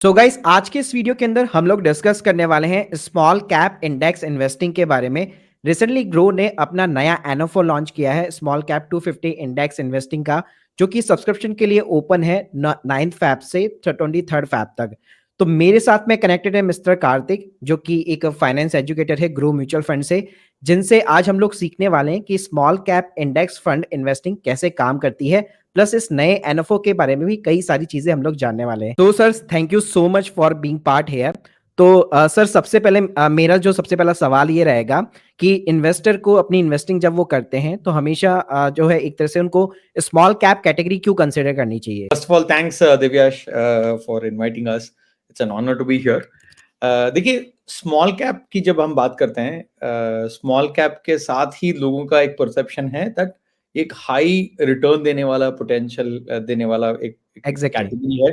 So guys, आज के इस वीडियो के अंदर हम लोग डिस्कस करने वाले हैं स्मॉल कैप इंडेक्स इन्वेस्टिंग के बारे में। रिसेंटली ग्रो ने अपना नया एनएफओ लॉन्च किया है स्मॉल कैप 250 इंडेक्स इन्वेस्टिंग का, जो कि सब्सक्रिप्शन के लिए ओपन है 9 फैब से 23 फैब तक। तो मेरे साथ में कनेक्टेड है मिस्टर कार्तिक, जो कि एक फाइनेंस एजुकेटर है ग्रो म्यूचुअल फंड से, जिनसे आज हम लोग सीखने वाले हैं कि small cap index fund investing कैसे काम करती है, प्लस इस नए एनएफओ के बारे में भी कई सारी चीजें हम लोग जानने वाले हैं। तो sir, thank you so much for being part here. तो सर, सबसे पहले मेरा जो सबसे पहला सवाल ये रहेगा कि इन्वेस्टर को अपनी इन्वेस्टिंग जब वो करते हैं तो हमेशा जो है एक तरह से उनको स्मॉल कैप कैटेगरी क्यों कंसिडर करनी चाहिए? First of all, thanks Divyash for inviting us. It's an honor to be here. देखिए, स्मॉल कैप की जब हम बात करते हैं, स्मॉल कैप के साथ ही लोगों का एक परसेप्शन है दैट एक हाई रिटर्न देने वाला, पोटेंशियल देने वाला एक एग्जैक्टली। कैटेगरी है,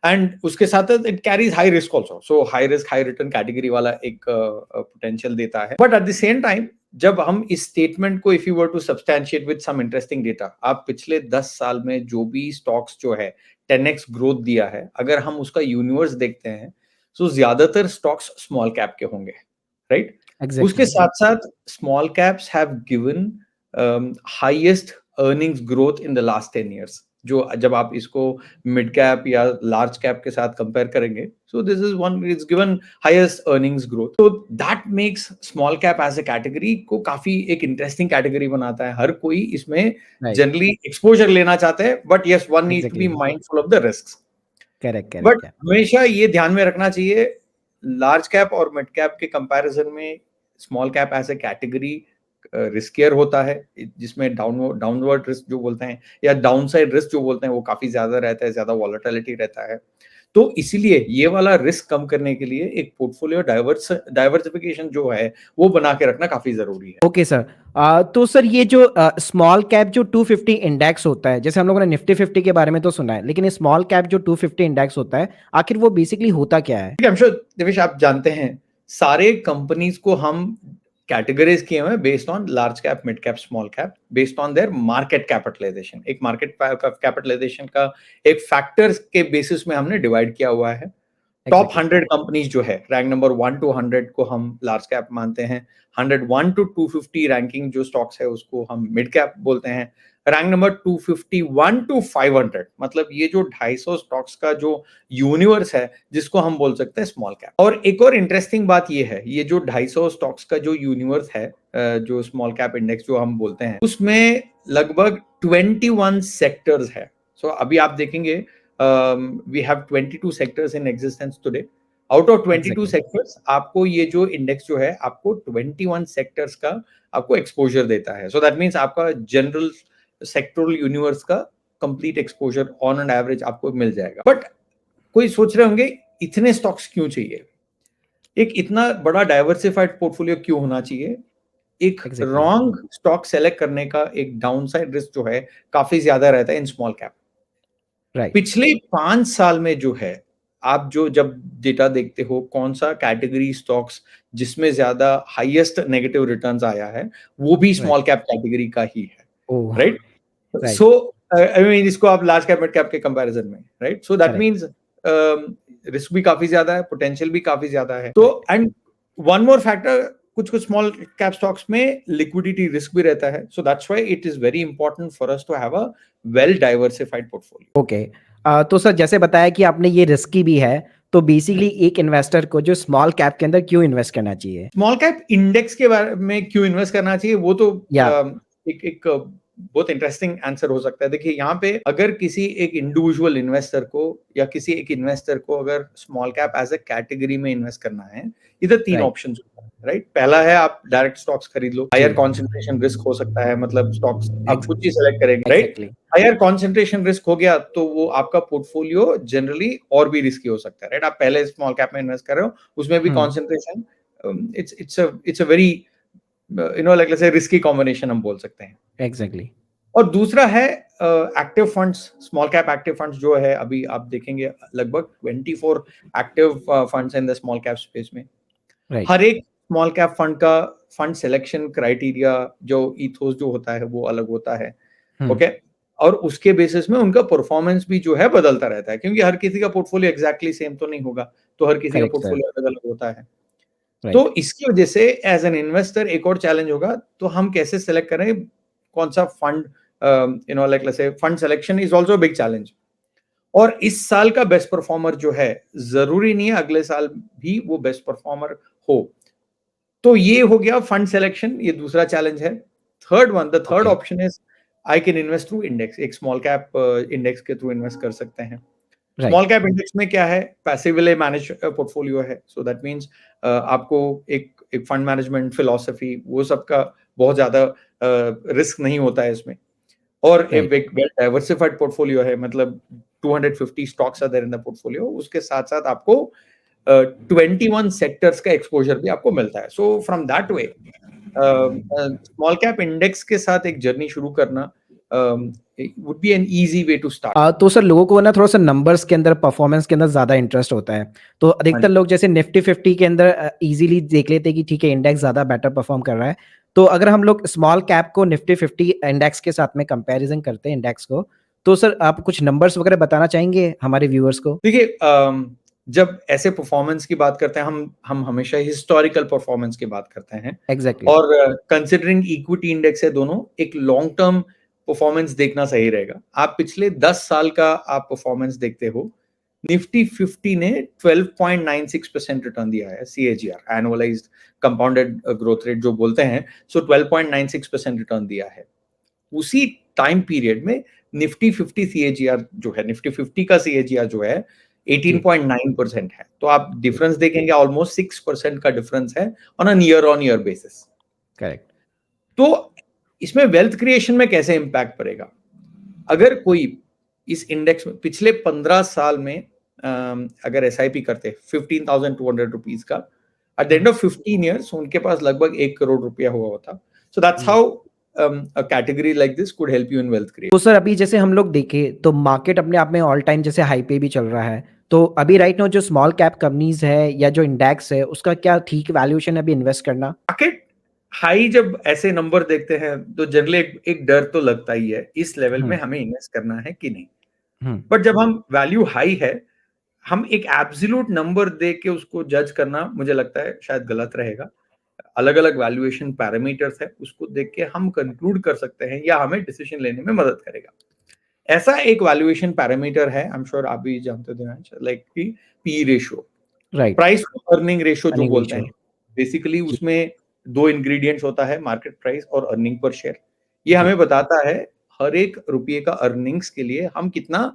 एंड उसके साथ it carries high risk also. So high risk high return category वाला एक पोटेंशियल देता है, but at the same time जब हम इस स्टेटमेंट को if you were to substantiate with some interesting data, आप पिछले 10 साल में जो भी स्टॉक्स जो है 10x ग्रोथ दिया है, अगर हम उसका यूनिवर्स देखते हैं तो ज्यादातर स्टॉक्स स्मॉल कैप के होंगे, राइट? उसके एग्जैक्टली। साथ साथ small caps have given highest earnings growth in the last 10 years. जो जब आप इसको मिड कैप या लार्ज कैप के साथ कंपेयर करेंगे, so this is one is given highest earnings growth. तो that makes small cap as a category को काफी एक इंटरेस्टिंग कैटेगरी बनाता है। हर कोई इसमें जनरली एक्सपोजर लेना चाहते हैं, but yes, one need to be mindful of the risks. Correct but correct. हमेशा ये ध्यान में रखना चाहिए, लार्ज कैप और मिड कैप के कंपैरिजन में small cap as a category riskier होता है, जिसमें डाउनवर्ड रिस्क जो बोलते हैं या डाउनसाइड रिस्क जो बोलते हैं वो काफी ज्यादा रहता है, ज्यादा वॉलेटिलिटी रहता है। तो इसीलिए ये वाला रिस्क कम करने के लिए एक पोर्टफोलियो डाइवर्सिफिकेशन जो है वो बना के रखना काफी जरूरी है। Okay sir. तो सर, ये जो स्मॉल कैप जो 250 इंडेक्स होता है, जैसे हम लोगों ने निफ्टी 50 के बारे में तो सुना है, लेकिन स्मॉल कैप जो 250 इंडेक्स होता है, आखिर वो बेसिकली होता क्या है? आई एम श्योर दिवेश आप जानते हैं, सारे कंपनीज को हम कैटेगराइज किए हुए based on large cap, mid cap, small cap, based on their market capitalization. एक मार्केट कैपिटलाइजेशन का एक फैक्टर्स के बेसिस में हमने डिवाइड किया हुआ है। टॉप 100 कंपनीज जो है, रैंक नंबर 1 to 100 को हम लार्ज कैप मानते हैं। 101 to 250 रैंकिंग जो स्टॉक्स है उसको हम मिड कैप बोलते हैं। रैंक नंबर 251 to 500, मतलब ये जो 250 स्टॉक्स का जो यूनिवर्स है, जिसको हम बोल सकते हैं स्मॉल कैप। और एक और इंटरेस्टिंग बात ये है, ये जो 250 स्टॉक्स का जो यूनिवर्स है, जो स्मॉल कैप इंडेक्स जो हम बोलते हैं, उसमें लगभग 21 सेक्टर्स है। सो अभी आप देखेंगे, we have 22 sectors in existence today. Out of 22 sectors, आपको ये जो इंडेक्स जो है, आपको 21 सेक्टर्स का आपको एक्सपोजर देता है। सो दैट मीन्स आपका जनरल सेक्टरल यूनिवर्स का complete exposure on an average आपको मिल जाएगा। बट कोई सोच रहे होंगे इतने स्टॉक्स क्यों चाहिए, एक इतना बड़ा डाइवर्सिफाइड पोर्टफोलियो क्यों होना चाहिए? एक रॉन्ग स्टॉक सेलेक्ट करने का एक डाउनसाइड रिस्क जो है काफी ज्यादा रहता है इन स्मॉल कैप। पिछले 5 साल में जो है, आप जो जब डेटा देखते हो, कौन सा कैटेगरी स्टॉक्स जिसमें ज्यादा हाईएस्ट नेगेटिव रिटर्न्स आया है, वो भी स्मॉल कैप कैटेगरी का ही है, राइट? सो आई मीन, इसको आप लार्ज कैप, मिड कैप के कंपैरिजन में, right? So that means risk भी काफी ज्यादा है, पोटेंशियल भी काफी ज्यादा है। तो एंड वन मोर फैक्टर, कुछ स्मॉल कैप स्टॉक्स में लिक्विडिटी रिस्क भी रहता है। So that's why it is very important for us to have a well diversified portfolio. Okay. तो सर, जैसे बताया कि आपने ये रिस्की भी है, तो बेसिकली एक इन्वेस्टर को जो स्मॉल कैप के अंदर क्यों इन्वेस्ट करना चाहिए? स्मॉल कैप इंडेक्स के बारे में क्यों इन्वेस्ट करना चाहिए, वो तो एक बहुत इंटरेस्टिंग आंसर हो सकता है। देखिए, यहाँ पे अगर किसी एक इंडिविजुअल इन्वेस्टर को या किसी एक इन्वेस्टर को अगर small cap as a category में इन्वेस्ट करना है, इधर 3 ऑप्शंस होते हैं, राइट? पहला है आप डायरेक्ट स्टॉक्स खरीद लो। हायर कॉन्सेंट्रेशन रिस्क हो सकता है, मतलब स्टॉक्स आप कुछ ही सेलेक्ट करेंगे, राइट? हायर कॉन्सेंट्रेशन रिस्क हो गया तो वो आपका पोर्टफोलियो जनरली और भी रिस्की हो सकता है, राइट? आप पहले स्मॉल कैप में इन्वेस्ट कर रहे हो, उसमें भी concentration, it's a very like let's say risky combination हम बोल सकते हैं। एग्जैक्टली। और दूसरा है active funds. Small cap active funds जो है, अभी आप देखेंगे लगभग 24 active funds in the small cap space में। हर एक स्मॉल कैप फंड का फंड सिलेक्शन क्राइटेरिया, जो इथोस जो होता है वो अलग होता है, ओके? और उसके बेसिस में उनका परफॉर्मेंस भी जो है बदलता रहता है, क्योंकि हर किसी का पोर्टफोलियो एग्जैक्टली सेम तो नहीं होगा, तो हर किसी का करेक्ट सर। पोर्टफोलियो अलग-अलग होता है। तो राइट। इसकी वजह से एज़ एन इन्वेस्टर एक और चैलेंज होगा, तो हम कैसे सेलेक्ट करें कौन-सा fund, like let's say fund selection is also a big challenge. और इस साल का बेस्ट परफॉर्मर जो है, ज़रूरी नहीं है अगले साल भी वो बेस्ट परफॉर्मर हो। तो ये हो गया फंड सिलेक्शन, ये दूसरा चैलेंज है। The third okay. Option is I can invest through index, एक स्मॉल कैप इंडेक्स के थ्रू इन्वेस्ट कर सकते हैं। Small right. कैप इंडेक्स में क्या है, पैसिवली मैनेज पोर्टफोलियो है, सो दैट मीन्स आपको एक एक फंड मैनेजमेंट फिलॉसफी वो सब का बहुत ज़्यादा रिस्क नहीं होता है इसमें। और राइट। एक वेल डाइवर्सिफाइड पोर्टफोलियो है, मतलब 250 stocks are there in the portfolio, उसके साथ-साथ आपको 21 सेक्टर्स का एक्सपोज़र भी आपको मिलता है। So from that way small cap index के साथ एक जर्नी शुरू करना would be an easy way to start. तो सर लोगों को ना थोड़ा-सा नंबर्स के अंदर, परफॉर्मेंस के अंदर ज़्यादा इंटरेस्ट होता है। तो हाँ अधिकतर जी। लोग जैसे निफ्टी 50 के अंदर ईज़िली देख लेते हैं कि ठीक है, इंडेक्स ज़्यादा बेटर परफॉर्म कर रहा है। तो अगर हम लोग स्मॉल कैप को निफ्टी 50 इंडेक्स के साथ में कंपैरिज़न करते हैं इंडेक्स को, तो सर आप कुछ नंबर्स वगैरह बताना चाहेंगे हमारे व्यूअर्स को? देखिए जब ऐसे परफॉर्मेंस की बात करते हैं, हम हमेशा हिस्टोरिकल परफॉर्मेंस की बात करते हैं। एग्ज़ैक्टली। और कंसिडरिंग इक्विटी इंडेक्स है दोनों, एक लॉन्ग टर्म परफॉर्मेंस देखना सही रहेगा। आप पिछले 10 साल का आप परफॉर्मेंस देखते हो, निफ्टी 50 ने 12.96% रिटर्न दिया है, CAGR, annualised compounded growth rate जो बोलते हैं, सो 12.96% रिटर्न दिया है। उसी टाइम पीरियड में निफ्टी 50 सीएजीआर जो है, निफ्टी 50 का सीएजीआर जो है जी। 18.9% है। तो आप जी। डिफरेंस देखेंगे, ऑलमोस्ट 6% का डिफरेंस है ऑन ईयर बेसिस। करेक्ट। तो इसमें वेल्थ क्रिएशन में कैसे इंपैक्ट पड़ेगा? अगर कोई इस इंडेक्स में पिछले 15 साल में अगर एसआईपी करते 15,200 रुपीज का, at the um, end of 15 years उनके पास लगभग 1 करोड़ रुपया हुआ होता। सो दैट्स जी। How a category like this could help you in wealth तो क्रिएशन। सर अभी जैसे हम लोग देखें तो मार्केट अपने आप में ऑल टाइम जैसे हाई पे भी चल रहा है। तो अभी राइट नाउ जो स्मॉल कैप कंपनीज़ है या जो इंडेक्स है, उसका क्या ठीक वैल्यूएशन है अभी इन्वेस्ट करना? मार्केट हाई जब ऐसे नंबर देखते हैं तो जनरली एक डर तो लगता ही है, इस लेवल हुँ, में हमें इन्वेस्ट करना है कि नहीं। हुँ, बट जब हम वैल्यू हाई है, हम एक एब्सोल्यूट नंबर दे के उसको जज करना मुझे लगता है शायद गलत रहेगा। अलग-अलग वैल्यूएशन पैरामीटर्स है, उसको देख के हम कंक्लूड कर सकते हैं या हमें डिसीजन लेने में मदद करेगा। ऐसा एक वैल्यूएशन पैरामीटर है, आई एम श्योर आप भी जानते हो दिनेश, लाइक कि P ratio, right. Price to earning ratio जो अर्निंग बोलते रेशियो। हैं। बेसिकली जी, उसमें 2 इंग्रीडिएंट्स होता है, मार्केट प्राइस और अर्निंग पर शेयर। ये जी, हमें बताता है हर एक रुपये का अर्निंग्स के लिए हम कितना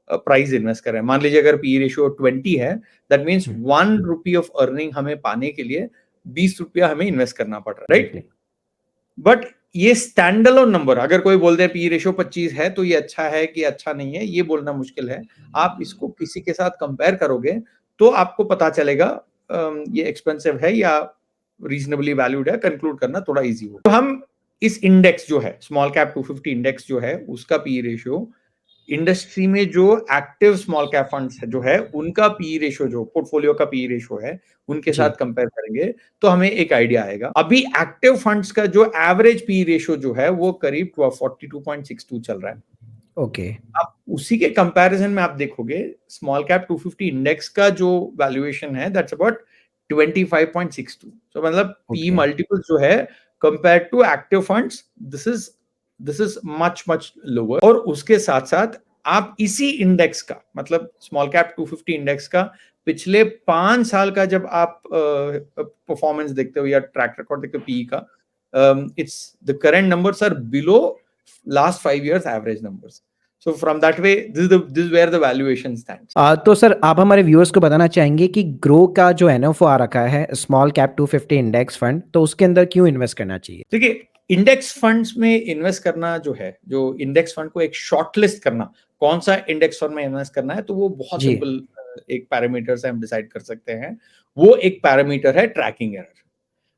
प्राइस इन्वेस्ट कर रहे हैं। मान लीजिए अगर पी रेशियो 20 है, that means hmm, 1 rupee of earning हमें पाने के लिए 20 रुपया हमें इन्वेस्ट करना पड़ रहा है, राइट? एग्ज़ैक्टली। बट ये स्टैंड अलोन नंबर, अगर कोई बोल दे पी रेशियो 25 है तो ये अच्छा है कि अच्छा नहीं है, ये बोलना मुश्किल है। आप इसको किसी के साथ कंपेयर करोगे तो आपको पता चलेगा ये एक्सपेंसिव है या रीजनेबली वैल्यूड है, कंक्लूड करना थोड़ा ईजी होगा। तो हम इस इंडेक्स जो है, स्मॉल कैप 250 इंडेक्स जो है, उसका पी रेशियो इंडस्ट्री में जो एक्टिव स्मॉल कैप फंड्स है जो है, उनका पी रेशियो जो पोर्टफोलियो का पी रेशियो है, उनके साथ जी, कंपेयर करेंगे तो हमें एक आइडिया आएगा। अभी एक्टिव फंड्स का जो एवरेज पी रेशियो जो है वो करीब 42.62 चल रहा है। ओके, आप उसी के कंपैरिजन में आप देखोगे स्मॉल कैप 250 इंडेक्स का जो वैल्यूएशन है दैट्स अबाउट 25.62। तो मतलब पी ओके, मल्टीपल जो है compared to active funds, this is much lower. और उसके साथ-साथ आप इसी इंडेक्स का, मतलब स्मॉल कैप 250 इंडेक्स का पिछले 5 साल का जब आप परफॉर्मेंस देखते हो या ट्रैक रिकॉर्ड देखते हो पीई का, it's the current numbers are below last 5 years average numbers. So from that way, this is where the valuation stands. तो सर आप हमारे व्यूअर्स को बताना चाहेंगे कि ग्रो का जो एनएफओ आ रखा है स्मॉल कैप 250 इंडेक्स फंड, तो उसके अंदर क्यों इन्वेस्ट करना चाहिए? देखिए, इंडेक्स फंड्स में इन्वेस्ट करना जो है, जो इंडेक्स फंड को एक शॉर्ट लिस्ट करना, कौन सा इंडेक्स फंड में इन्वेस्ट करना है, तो वो बहुत जी, सिंपल एक पैरामीटर से हम डिसाइड कर सकते हैं। वो एक पैरामीटर है ट्रैकिंग एरर।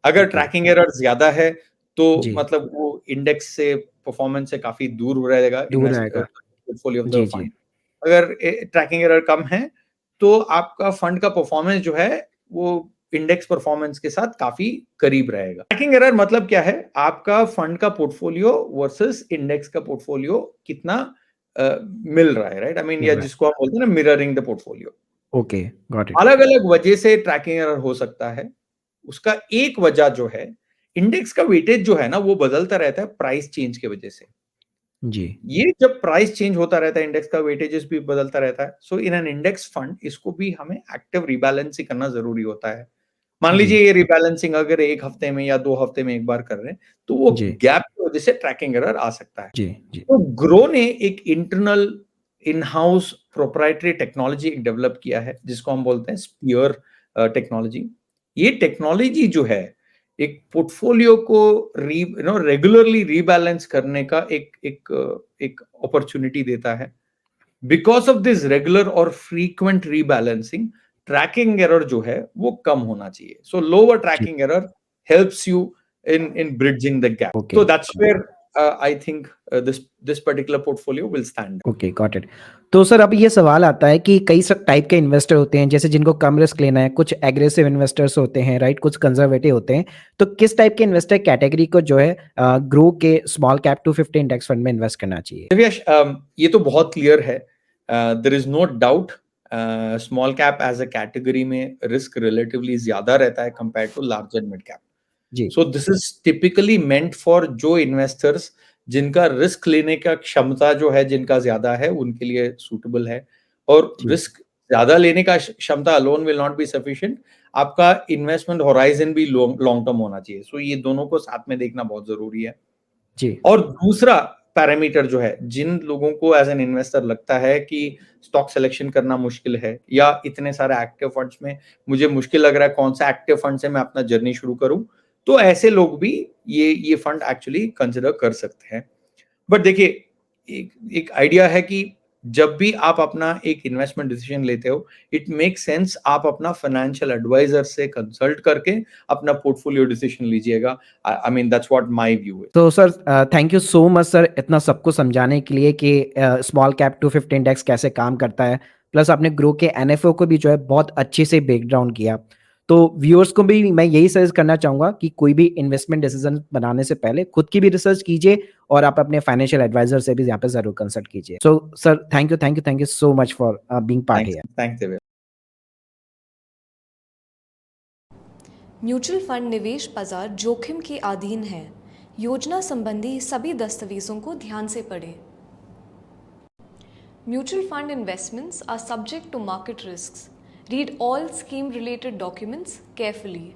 अगर ओके, ट्रैकिंग एरर ज्यादा है तो जी, मतलब वो इंडेक्स से परफॉर्मेंस से काफी दूर रहेगा दूर इन्वेस्ट रहेगा। पोर्टफोलियो ऑफ द जी, जी, फंड। अगर ट्रैकिंग एरर कम है तो आपका फंड का परफॉर्मेंस जो है वो इंडेक्स परफॉर्मेंस के साथ काफी करीब रहेगा। ट्रैकिंग एरर मतलब क्या है? आपका फंड का पोर्टफोलियो वर्सेस इंडेक्स का पोर्टफोलियो कितना मिल रहा है, राइट? आई मीन, या जिसको आप बोलते हैं ना mirroring the portfolio. Okay, got it. अलग अलग वजह से ट्रैकिंग एरर हो सकता है। उसका एक वजह जो है, इंडेक्स का वेटेज जो है ना वो बदलता रहता है प्राइस चेंज की वजह से। जी, ये जब प्राइस चेंज होता रहता है, इंडेक्स का वेटेजेस भी बदलता रहता है। सो इन एन इंडेक्स फंड इसको भी हमें एक्टिव रिबैलेंसिंग करना जरूरी होता है। मान जी, लीजिए ये रिबैलेंसिंग अगर 1 हफ्ते में या 2 हफ्ते में एक बार कर रहे हैं, तो वो जी, गैप की वजह से ट्रैकिंग एरर आ सकता है। जी, जी, तो ग्रो ने एक internal in house proprietary technology develop किया है, जिसको हम बोलते हैं स्पीयर टेक्नोलॉजी। ये टेक्नोलॉजी जो है, एक पोर्टफोलियो को रेगुलरली रीबैलेंस करने का एक अपॉर्चुनिटी देता है। बिकॉज ऑफ दिस रेगुलर और फ्रीक्वेंट रीबैलेंसिंग, ट्रैकिंग एरर जो है वो कम होना चाहिए। सो लोअर जी, tracking error helps you in bridging the gap. Okay, So that's where I think this particular portfolio will stand. Okay, got it. तो sir अब ये सवाल आता है कि कई सब टाइप के इन्वेस्टर होते हैं, जैसे जिनको कम रिस्क लेना है, कुछ एग्रेसिव इन्वेस्टर्स होते हैं, राइट? कुछ कंजर्वेटिव होते हैं। तो किस टाइप के इन्वेस्टर कैटेगरी को जो है ग्रो के स्मॉल कैप 250 इंडेक्स फंड में इन्वेस्ट करना चाहिए? दिव्याश, ये तो बहुत क्लियर है। There is no doubt, small cap as a category में रिस्क रिलेटिवली ज्यादा रहता है compare to large and mid cap. जी, so this is typically meant for जो इन्वेस्टर्स जिनका रिस्क लेने का क्षमता जो है जिनका ज्यादा है, उनके लिए सूटेबल है। और जी, रिस्क ज्यादा लेने का क्षमता alone will not be sufficient. आपका इन्वेस्टमेंट होराइजन भी लॉन्ग टर्म होना चाहिए। सो ये दोनों को साथ में देखना बहुत जरूरी है। जी, और दूसरा पैरामीटर जो है, जिन लोगों को एज एन इन्वेस्टर लगता है कि स्टॉक सिलेक्शन करना मुश्किल है, या इतने सारे एक्टिव फंड्स में मुझे मुश्किल लग रहा है कौन सा एक्टिव फंड से मैं अपना जर्नी शुरू करूं, तो ऐसे लोग भी ये फंड एक्चुअली कंसिडर कर सकते हैं। बट देखिए, एक एक आइडिया है कि जब भी आप अपना एक इन्वेस्टमेंट डिसीजन लेते हो, इट मेक सेंस आप अपना फाइनेंशियल एडवाइजर से कंसल्ट करके अपना पोर्टफोलियो डिसीजन लीजिएगा। I mean that's what my view है। तो sir thank you so much sir, इतना सबको समझाने के लिए कि स्मॉल कैप 250 इंडेक्स कैसे काम करता है। प्लस आपने ग्रो के एनएफओ को भी जो है बहुत अच्छे से ब्रेक डाउन किया। तो व्यूअर्स को भी मैं यही सजेस्ट करना चाहूँगा कि कोई भी इन्वेस्टमेंट डिसीजन बनाने से पहले खुद की भी रिसर्च कीजिए, और आप अपने फाइनेंशियल एडवाइजर से भी यहाँ पे ज़रूर कंसल्ट कीजिए। So sir thank you so much for being part thanks, here. Thanks Divya. Mutual fund निवेश बाजार जोखिम के अधीन है। योजना संबंधी सभी दस्तावेजों को ध्यान से पढ़ें। Mutual fund investments are subject to market risks. Read all scheme related documents carefully.